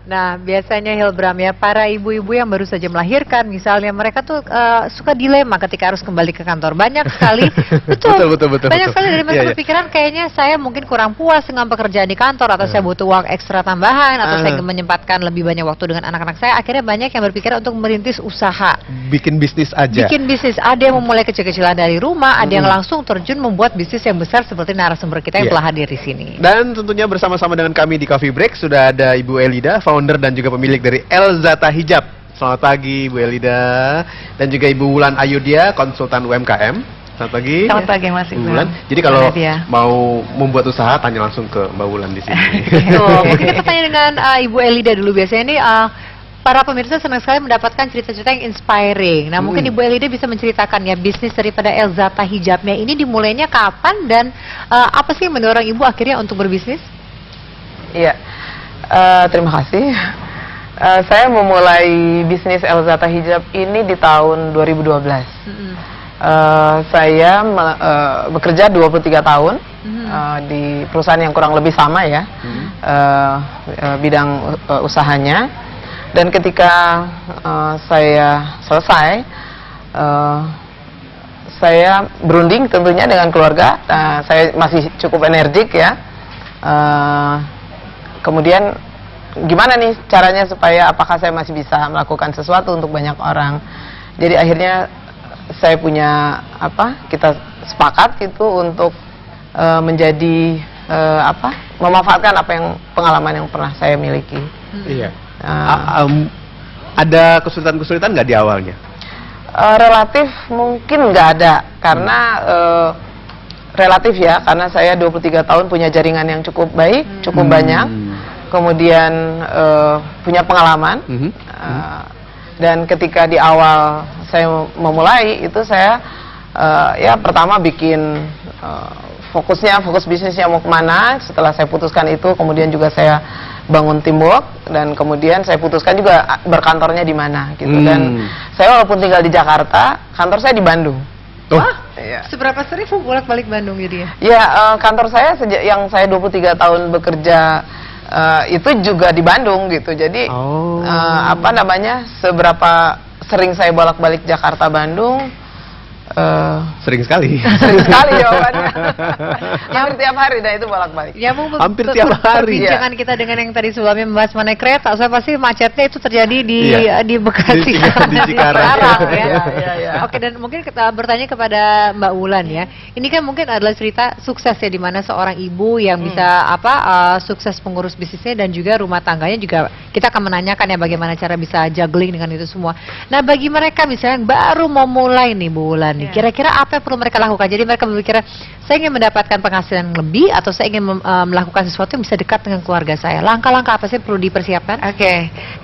Nah, biasanya Hilbram ya, para ibu-ibu yang baru saja melahirkan, misalnya mereka tuh suka dilema ketika harus kembali ke kantor. Banyak sekali, betul, banyak sekali dari mereka berpikiran kayaknya saya mungkin kurang puas dengan pekerjaan di kantor, atau saya butuh uang ekstra tambahan, atau saya ingin menyempatkan lebih banyak waktu dengan anak-anak saya. Akhirnya banyak yang berpikir untuk merintis usaha. Bikin bisnis aja. Bikin bisnis, ada yang memulai kecil-kecilan dari rumah, ada yang langsung terjun membuat bisnis yang besar seperti narasumber kita yang telah hadir di sini. Dan tentunya bersama-sama dengan kami di Coffee Break sudah ada Ibu Elida, founder dan juga pemilik dari Elzata Hijab. Selamat pagi Bu Elida. Dan juga Ibu Wulan Ayudya, konsultan UMKM. Selamat pagi. Selamat pagi Mas Bu Wulan. Jadi kalau mau membuat usaha tanya langsung ke Mbak Wulan di sini. Mungkin kita tanya dengan Ibu Elida dulu. Biasanya ini para pemirsa senang sekali mendapatkan cerita-cerita yang inspiring. Nah, mungkin Ibu Elida bisa menceritakan ya, bisnis daripada Elzata Hijabnya ini dimulainya kapan dan apa sih yang mendorong Ibu akhirnya untuk berbisnis? Iya, terima kasih. Saya memulai bisnis Elzata Hijab ini di tahun 2012. Saya bekerja 23 tahun di perusahaan yang kurang lebih sama ya, bidang usahanya. Dan ketika saya selesai, saya berunding tentunya dengan keluarga. Saya masih cukup energik ya. Kemudian gimana nih caranya supaya apakah saya masih bisa melakukan sesuatu untuk banyak orang. Jadi akhirnya saya punya kita sepakat gitu untuk menjadi memanfaatkan pengalaman yang pernah saya miliki. Iya. Ada kesulitan-kesulitan nggak di awalnya? Relatif mungkin nggak ada, karena relatif ya, karena saya 23 tahun punya jaringan yang cukup baik, cukup banyak, kemudian punya pengalaman, dan ketika di awal saya memulai itu saya ya pertama bikin fokus bisnisnya mau kemana. Setelah saya putuskan itu, kemudian juga saya bangun teamwork, dan kemudian saya putuskan juga berkantornya di mana gitu. Dan saya walaupun tinggal di Jakarta, kantor saya di Bandung. Seberapa sering bolak-balik Bandung jadi ya? Ya, kantor saya sejak yang saya 23 tahun bekerja itu juga di Bandung gitu. Jadi seberapa sering saya bolak-balik Jakarta Bandung? Sering sekali. Sering sekali jawabannya. Hampir tiap hari, dan itu bolak-balik. Hampir tiap hari. Perbincangan kita dengan yang tadi sebelumnya membahas mengenai kereta, saya pasti macetnya itu terjadi di Bekasi, di Cikarang. Ya. Oke, dan mungkin kita bertanya kepada Mbak Wulan ya. Ini kan mungkin adalah cerita sukses ya, di mana seorang ibu yang bisa sukses mengurus bisnisnya dan juga rumah tangganya juga. Kita akan menanyakan ya bagaimana cara bisa juggling dengan itu semua. Nah, bagi mereka misalnya yang baru mau mulai nih Bu Wulan nih, kira-kira apa yang perlu mereka lakukan? Jadi mereka berpikir, saya ingin mendapatkan penghasilan lebih, atau saya ingin melakukan sesuatu yang bisa dekat dengan keluarga saya. Langkah-langkah apa sih perlu dipersiapkan?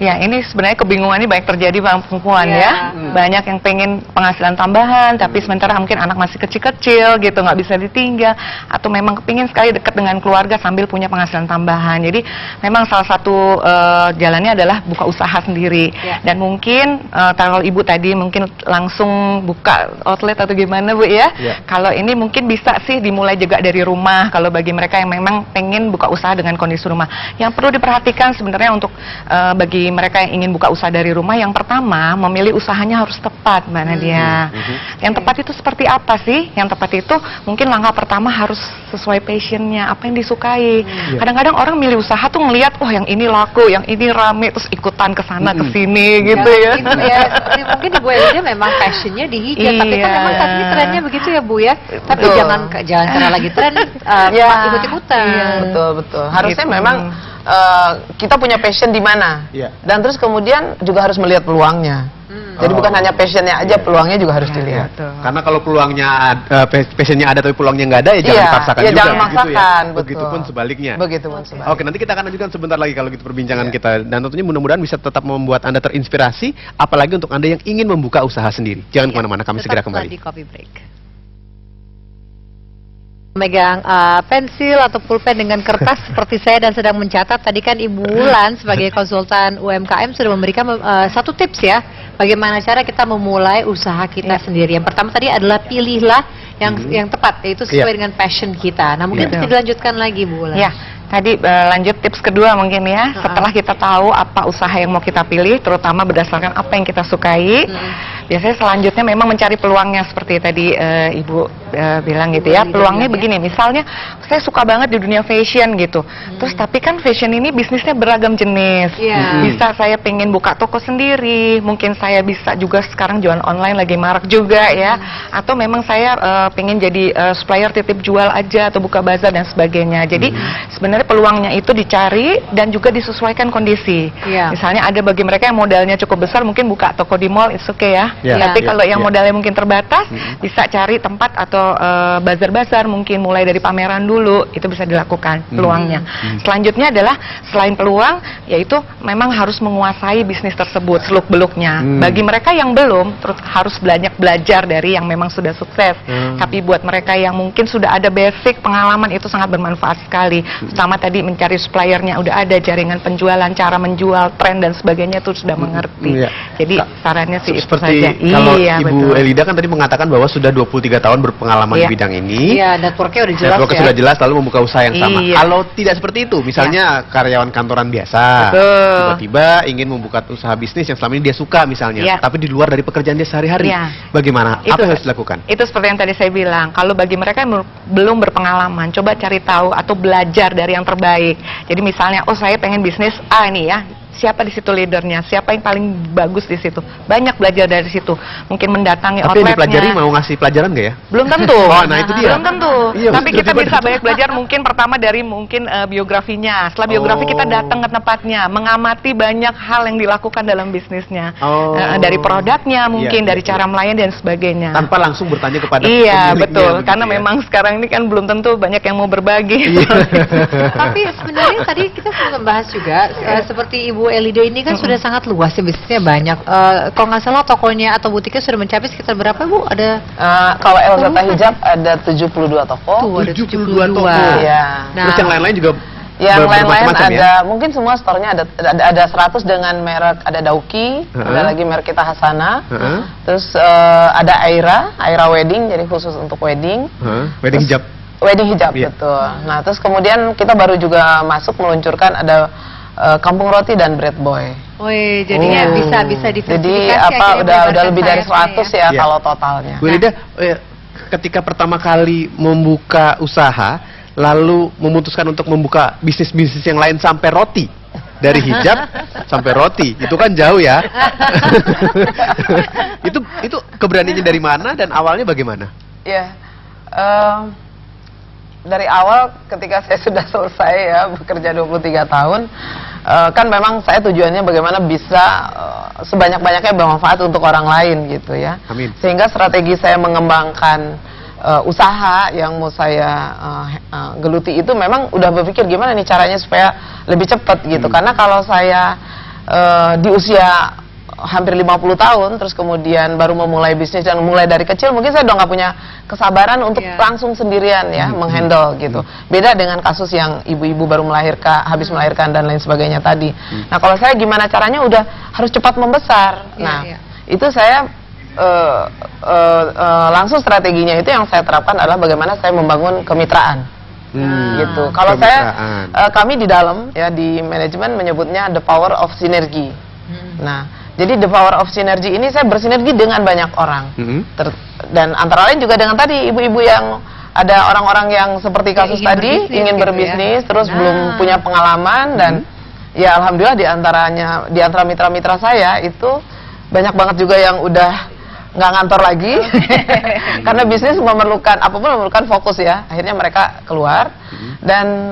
Ya ini sebenarnya kebingungan ini banyak terjadi bang perempuan ya. Banyak yang pengen penghasilan tambahan, tapi sementara mungkin anak masih kecil-kecil gitu, nggak bisa ditinggal, atau memang kepingin sekali dekat dengan keluarga sambil punya penghasilan tambahan. Jadi memang salah satu jalannya adalah buka usaha sendiri. Dan mungkin kalau ibu tadi mungkin langsung buka outlet atau gimana Bu ya? Kalau ini mungkin bisa sih dimulai juga dari rumah, kalau bagi mereka yang memang pengen buka usaha dengan kondisi rumah. Yang perlu diperhatikan sebenarnya untuk bagi mereka yang ingin buka usaha dari rumah, yang pertama memilih usahanya harus tepat Mbak Nadia. Yang tepat itu seperti apa sih? Yang tepat itu mungkin langkah pertama harus sesuai passionnya, apa yang disukai. Kadang-kadang orang milih usaha tuh ngelihat, oh yang ini laku, yang ini rame, terus ikutan ke sana ke sini gitu ya. Mungkin Ibu Elida memang passionnya di hijab, tapi kan memang saat ini trennya begitu ya Bu ya. Tapi jangan karena lagi tren ikut-ikutan. Betul. Harusnya memang kita punya passion di mana, dan terus kemudian juga harus melihat peluangnya. Jadi bukan hanya passionnya aja, peluangnya juga harus dilihat. Karena kalau peluangnya passionnya ada tapi peluangnya nggak ada, ya jangan dipaksakan juga. Jangan memaksakan. Begitupun sebaliknya. Sebaliknya. Oke, nanti kita akan lanjutkan sebentar lagi kalau gitu perbincangan kita, dan tentunya mudah-mudahan bisa tetap membuat Anda terinspirasi, apalagi untuk Anda yang ingin membuka usaha sendiri. Jangan kemana-mana, kami segera kembali. Di Coffee Break. Megang pensil atau pulpen dengan kertas seperti saya dan sedang mencatat. Tadi kan Ibu Wulan sebagai konsultan UMKM sudah memberikan satu tips ya, bagaimana cara kita memulai usaha kita sendiri. Yang pertama tadi adalah pilihlah yang tepat, yaitu sesuai dengan passion kita. Nah, mungkin bisa dilanjutkan lagi Bu Wulan. Tadi lanjut tips kedua mungkin ya. Setelah kita tahu apa usaha yang mau kita pilih, terutama berdasarkan apa yang kita sukai, biasanya selanjutnya memang mencari peluangnya seperti tadi Ibu bilang gitu ya. Peluangnya begini, misalnya saya suka banget di dunia fashion gitu. Terus tapi kan fashion ini bisnisnya beragam jenis. Bisa saya pengen buka toko sendiri, mungkin saya bisa juga sekarang jualan online lagi marak juga ya. Atau memang saya pengen jadi supplier titip jual aja atau buka bazar dan sebagainya. Jadi sebenarnya peluangnya itu dicari dan juga disesuaikan kondisi. Misalnya ada bagi mereka yang modalnya cukup besar mungkin buka toko di mall, it's okay ya. Tapi kalau yang modalnya mungkin terbatas, bisa cari tempat atau bazar-bazar mungkin mulai dari pameran dulu, itu bisa dilakukan peluangnya. Selanjutnya adalah selain peluang, yaitu memang harus menguasai bisnis tersebut seluk-beluknya. Bagi mereka yang belum, terus harus belajar dari yang memang sudah sukses. Tapi buat mereka yang mungkin sudah ada basic pengalaman, itu sangat bermanfaat sekali. Pertama tadi mencari suppliernya udah ada, jaringan penjualan, cara menjual, tren dan sebagainya itu sudah mengerti. Jadi sarannya sih itu seperti saja. Kalau Iya, Ibu betul. Elida kan tadi mengatakan bahwa sudah 23 tahun berpengalaman di bidang ini. Iya, networknya udah jelas Networknya ya. sudah jelas, lalu membuka usaha yang sama. Iya. Kalau tidak seperti itu, misalnya karyawan kantoran biasa, Betul. tiba-tiba ingin membuka usaha bisnis yang selama ini dia suka misalnya, Iya. tapi di luar dari pekerjaan dia sehari-hari. Iya. Bagaimana? Apa Itu- yang harus dilakukan? Itu seperti yang tadi saya bilang, kalau bagi mereka yang belum berpengalaman, coba cari tahu atau belajar dari yang terbaik. Jadi misalnya, oh saya pengen bisnis A nih ya, siapa di situ leadernya, siapa yang paling bagus di situ. Banyak belajar dari situ. Mungkin mendatangi Tapi yang outletnya. dipelajari mau ngasih pelajaran nggak ya? Belum tentu. Oh, nah itu dia. Belum tentu. Iya, Tapi kita tiba-tiba bisa banyak belajar mungkin pertama dari mungkin biografinya. Setelah biografi kita datang ke tempatnya, mengamati banyak hal yang dilakukan dalam bisnisnya. Dari produknya mungkin, Iya, dari iya, cara iya. melayani dan sebagainya. Tanpa langsung bertanya kepada Iya, pemiliknya, betul. begitu Karena ya. memang sekarang ini kan belum tentu banyak yang mau berbagi. Tapi sebenarnya tadi kita sempat membahas juga seperti Ibu Elida ini kan sudah sangat luas ya, bisnisnya banyak. Kalau nggak salah tokonya atau butiknya sudah mencapai sekitar berapa Bu? Ada Kalau Elzata Hijab ada 72 toko. tuh ada 72 toko. Iya. Nah, Terus yang lain-lain juga Yang lain-lain bermacam-macam ada, mungkin semua store-nya ada 100 dengan merek, ada Dauki, ada lagi merek kita Hasana, terus ada Aira Wedding, jadi khusus untuk wedding. Wedding hijab. Wedding hijab, Iya. betul. Nah, terus kemudian kita baru juga masuk meluncurkan ada Kampung Roti dan Bread Boy. Wih, jadinya bisa Jadi diversifikasi apa akhirnya udah lebih dari sayapnya 100 ya Iya. kalau totalnya. Bu Elida, ketika pertama kali membuka usaha, lalu memutuskan untuk membuka bisnis-bisnis yang lain sampai roti. Dari hijab sampai roti, itu kan jauh ya. itu keberaniannya dari mana dan awalnya bagaimana? Ya, dari awal ketika saya sudah selesai ya bekerja 23 tahun, kan memang saya tujuannya bagaimana bisa sebanyak-banyaknya bermanfaat untuk orang lain gitu ya. Amin. Sehingga strategi saya mengembangkan usaha yang mau saya geluti itu memang udah berpikir gimana nih caranya supaya lebih cepat gitu. Karena kalau saya di usia hampir 50 tahun terus kemudian baru memulai bisnis dan mulai dari kecil, mungkin saya udah nggak punya kesabaran untuk langsung sendirian ya menghandle gitu. Beda dengan kasus yang ibu-ibu baru melahirkan, habis melahirkan dan lain sebagainya tadi. Nah, kalau saya gimana caranya udah harus cepat membesar. Nah, itu saya langsung strateginya itu yang saya terapkan adalah bagaimana saya membangun kemitraan. Gitu. Kalau saya kami di dalam ya di manajemen menyebutnya the power of synergy. Nah, jadi the power of synergy ini saya bersinergi dengan banyak orang. Dan antara lain juga dengan tadi ibu-ibu yang ada orang-orang yang seperti kasus ingin tadi berbisnis ingin gitu berbisnis ya. terus belum punya pengalaman dan ya alhamdulillah di antara mitra-mitra saya itu banyak banget juga yang udah nggak ngantor lagi karena bisnis memerlukan apapun memerlukan fokus ya, akhirnya mereka keluar dan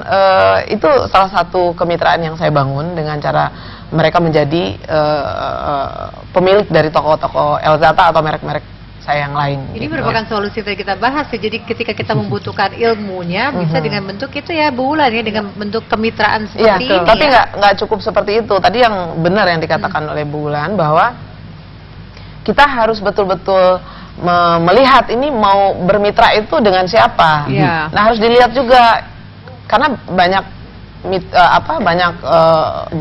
itu salah satu kemitraan yang saya bangun dengan cara mereka menjadi pemilik dari toko-toko Elzata atau merek-merek saya yang lain. Ini gitu. merupakan solusi yang kita bahas ya. Jadi ketika kita membutuhkan ilmunya bisa dengan bentuk itu ya Bu Wulan ya, dengan bentuk kemitraan Iya, seperti ini tapi ya. nggak cukup seperti itu. Tadi yang benar yang dikatakan oleh Bu Wulan bahwa kita harus betul-betul melihat ini mau bermitra itu dengan siapa. Iya. Nah, harus dilihat juga karena banyak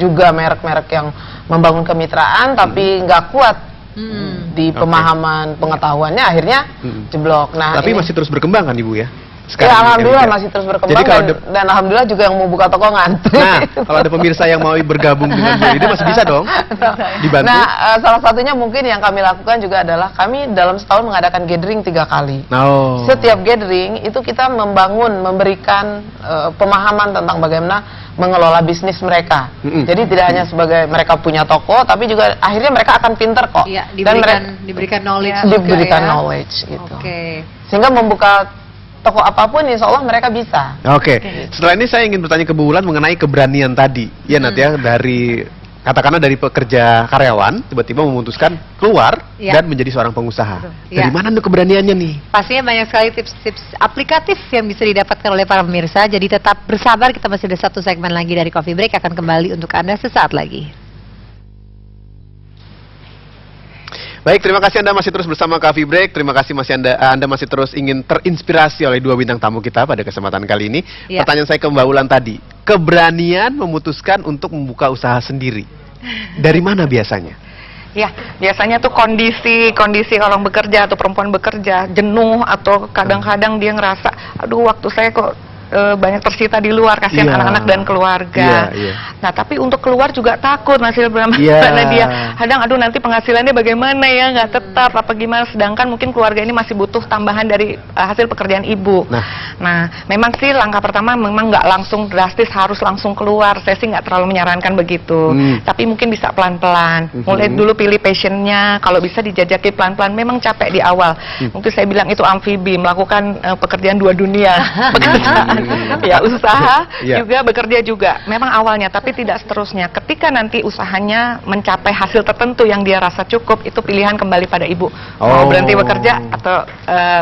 juga merek-merek yang membangun kemitraan tapi nggak kuat di pemahaman pengetahuannya, akhirnya jeblok. Nah, Tapi ini- masih terus berkembang kan Ibu ya? Ya alhamdulillah Elida? masih terus berkembang Jadi kalau dan alhamdulillah juga yang mau buka toko ngantri. Nah, kalau ada pemirsa yang mau bergabung dengan Bu Elida masih bisa dong dibantu. Nah, salah satunya mungkin yang kami lakukan juga adalah kami dalam setahun mengadakan gathering 3 kali. Oh. Setiap gathering itu kita memberikan pemahaman tentang bagaimana mengelola bisnis mereka. Jadi tidak hanya sebagai mereka punya toko, tapi juga akhirnya mereka akan pinter kok. Iya, Dan diberikan knowledge diberikan juga, ya. knowledge gitu. Oke. Sehingga membuka toko apapun insya Allah mereka bisa. Oke. Setelah ini saya ingin bertanya ke Bu Wulan mengenai keberanian tadi. Ya nanti ya dari katakanlah dari pekerja karyawan tiba-tiba memutuskan keluar Ya. dan menjadi seorang pengusaha. Ya. Dari mana tuh keberaniannya nih? Pastinya banyak sekali tips-tips aplikatif yang bisa didapatkan oleh para pemirsa. Jadi tetap bersabar, kita masih ada 1 segmen lagi dari Coffee Break akan kembali untuk Anda sesaat lagi. Baik, terima kasih Anda masih terus bersama Coffee Break. Terima kasih Anda masih terus ingin terinspirasi oleh 2 bintang tamu kita pada kesempatan kali ini. Ya. Pertanyaan saya ke Mbak Wulan tadi, keberanian memutuskan untuk membuka usaha sendiri. Dari mana biasanya? Ya, biasanya tuh kondisi orang bekerja atau perempuan bekerja jenuh atau kadang-kadang dia ngerasa, aduh waktu saya kok banyak tersita di luar, kasihan Iya. anak-anak dan keluarga. Iya. Nah, tapi untuk keluar juga takut hasil Iya. karena dia kadang aduh nanti penghasilannya bagaimana ya, nggak tetap apa gimana, sedangkan mungkin keluarga ini masih butuh tambahan dari hasil pekerjaan ibu. Nah, memang sih langkah pertama memang nggak langsung drastis harus langsung keluar. Saya sih nggak terlalu menyarankan begitu. Tapi mungkin bisa pelan-pelan. Mulai dulu pilih passionnya. Kalau bisa dijajaki pelan-pelan. Memang capek di awal. Mungkin saya bilang itu amfibi, melakukan pekerjaan 2 dunia. Pekerjaan, ya usaha Iya. juga bekerja juga. Memang awalnya, tapi tidak seterusnya. Ketika nanti usahanya mencapai hasil tertentu yang dia rasa cukup, itu pilihan kembali pada ibu. Mau berhenti bekerja atau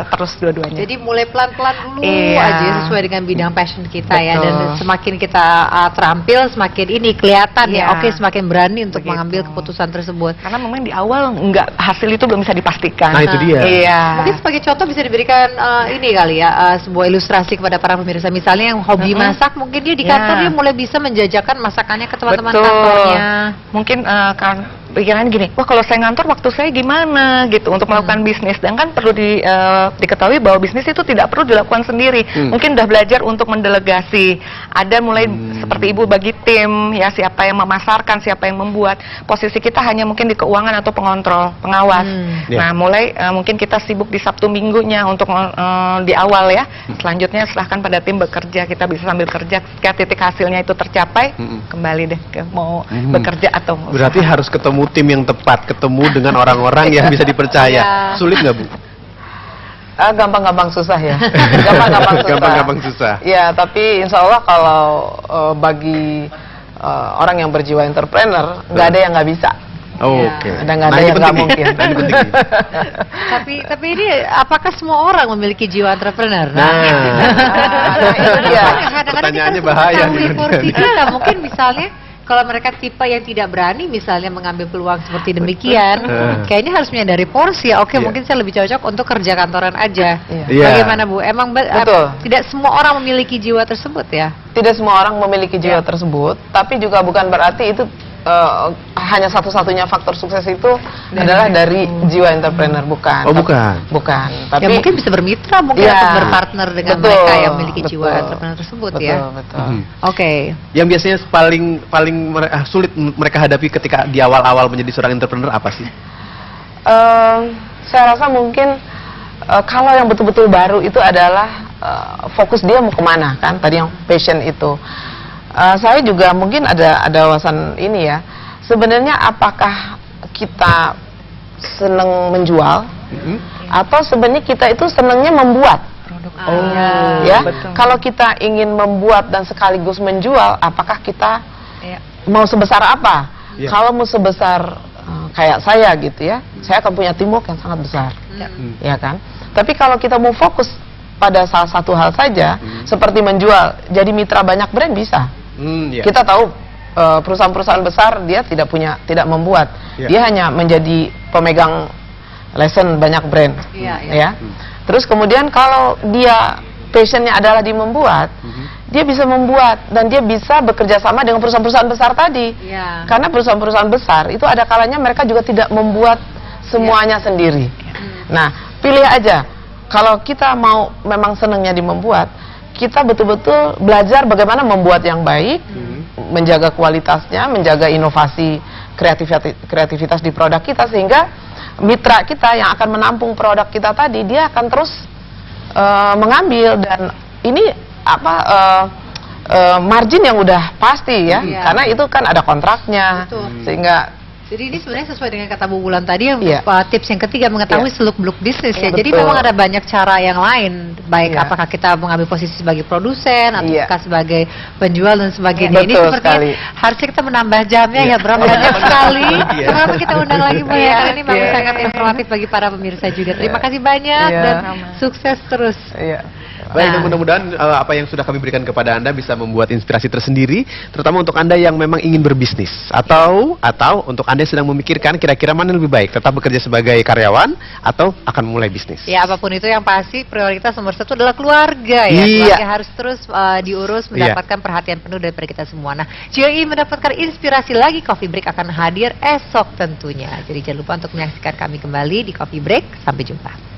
terus dua-duanya. Jadi mulai pelan-pelan dulu Iya. aja sesuai dengan bidang passion kita ya, dan Betul. semakin kita terampil semakin ini kelihatan ya. Iya. Oke, semakin berani untuk Begitu. mengambil keputusan tersebut. Karena memang di awal hasil itu belum bisa dipastikan. Nah, itu dia. Iya. Mungkin sebagai contoh bisa diberikan ini kali ya, sebuah ilustrasi kepada para pemirsa. Misalnya yang hobi masak, mungkin dia di kantor Ya. dia mulai bisa menjajakan masakannya ke teman-teman Betul. kantornya. Mungkin kan pikirannya gini, wah kalau saya ngantor waktu saya gimana gitu untuk melakukan bisnis. Dan kan perlu diketahui bahwa bisnis itu tidak perlu dilakukan sendiri. Mungkin udah belajar untuk mendelegasi. Ada mulai seperti ibu bagi tim, ya siapa yang memasarkan, siapa yang membuat. Posisi kita hanya mungkin di keuangan atau pengontrol, pengawas. Ya. Nah mulai mungkin kita sibuk di Sabtu Minggunya untuk di awal ya. Selanjutnya silahkan pada tim bekerja, kita bisa sambil kerja. Ketika titik hasilnya itu tercapai, kembali deh ke mau bekerja atau mau Berarti usaha. harus ketemu tim yang tepat, ketemu dengan orang-orang yang bisa dipercaya. Iya. Sulit nggak, Bu? Gampang-gampang susah ya. Gampang-gampang susah. Gampang-gampang susah. Ya, tapi insya Allah kalau bagi orang yang berjiwa entrepreneur, nggak ada yang nggak bisa. Oh, Iya. oke. Ada nggak ada ini yang nggak penting nih. mungkin. Nah, ini penting nih. Tapi ini apakah semua orang memiliki jiwa entrepreneur? Nah. Itu dia. Kadang-kadang kita Pertanyaannya harus bahaya mengetahui nih. porsi kita. Mungkin misalnya kalau mereka tipe yang tidak berani misalnya mengambil peluang seperti demikian, kayaknya harus menyadari porsi ya. Oke, Iya. mungkin saya lebih cocok untuk kerja kantoran aja. Iya. Bagaimana Bu? Emang Betul. tidak semua orang memiliki jiwa tersebut ya? Tidak semua orang memiliki jiwa tersebut, tapi juga bukan berarti itu hanya satu-satunya faktor sukses itu adalah dari jiwa entrepreneur, bukan. Oh, bukan. Bukan. Tapi Ya mungkin bisa bermitra mungkin Iya. atau berpartner dengan Betul, mereka yang memiliki jiwa betul. entrepreneur tersebut betul, ya. betul. Oke. Yang biasanya paling sulit mereka hadapi ketika di awal-awal menjadi seorang entrepreneur apa sih? Saya rasa mungkin kalau yang betul-betul baru itu adalah fokus dia mau kemana kan, tadi yang passion itu. Saya juga mungkin ada wawasan ini ya. Sebenarnya apakah kita seneng menjual atau sebenarnya kita itu senengnya membuat? Ya, betul. kalau kita ingin membuat dan sekaligus menjual, apakah kita Iya. mau sebesar apa? Iya. Kalau mau sebesar kayak saya gitu ya, saya akan punya teamwork yang sangat besar, ya kan? Tapi kalau kita mau fokus pada salah satu hal saja, seperti menjual, jadi mitra banyak brand bisa. Iya. Kita tahu perusahaan-perusahaan besar dia tidak membuat, Iya. dia hanya menjadi pemegang license banyak brand, Iya, iya. ya. Terus kemudian kalau dia passionnya adalah di membuat, dia bisa membuat dan dia bisa bekerja sama dengan perusahaan-perusahaan besar tadi. Iya. Karena perusahaan-perusahaan besar itu ada kalanya mereka juga tidak membuat semuanya sendiri. Nah, pilih aja kalau kita mau memang senangnya di membuat, kita betul-betul belajar bagaimana membuat yang baik, menjaga kualitasnya, menjaga inovasi, kreativitas di produk kita, sehingga mitra kita yang akan menampung produk kita tadi, dia akan terus mengambil, dan ini margin yang udah pasti ya, karena itu kan ada kontraknya. Sehingga jadi ini sebenarnya sesuai dengan kata Bu Wulan tadi yang Iya. tips yang ketiga, mengetahui seluk-beluk bisnis ya. Jadi Betul. memang ada banyak cara yang lain, baik Iya. apakah kita mengambil posisi sebagai produsen atau Iya. sebagai penjual dan sebagainya. Ini Betul sepertinya sekali. harusnya kita menambah jamnya ya, Bram, banyak sekali. Kenapa kita undang lagi Bu ya? Karena ini memang sangat informatif bagi para pemirsa juga. Terima kasih banyak Iya. dan sukses terus. iya. Baik, Nah. dan mudah-mudahan apa yang sudah kami berikan kepada Anda bisa membuat inspirasi tersendiri, terutama untuk Anda yang memang ingin berbisnis atau untuk Anda yang sedang memikirkan kira-kira mana yang lebih baik, tetap bekerja sebagai karyawan atau akan mulai bisnis. Ya, apapun itu yang pasti prioritas nomor satu adalah keluarga ya. Iya. Keluarga harus terus diurus, mendapatkan perhatian penuh dari kita semua. Nah, JOI mendapatkan inspirasi lagi, Coffee Break akan hadir esok tentunya. Jadi jangan lupa untuk menyaksikan kami kembali di Coffee Break. Sampai jumpa.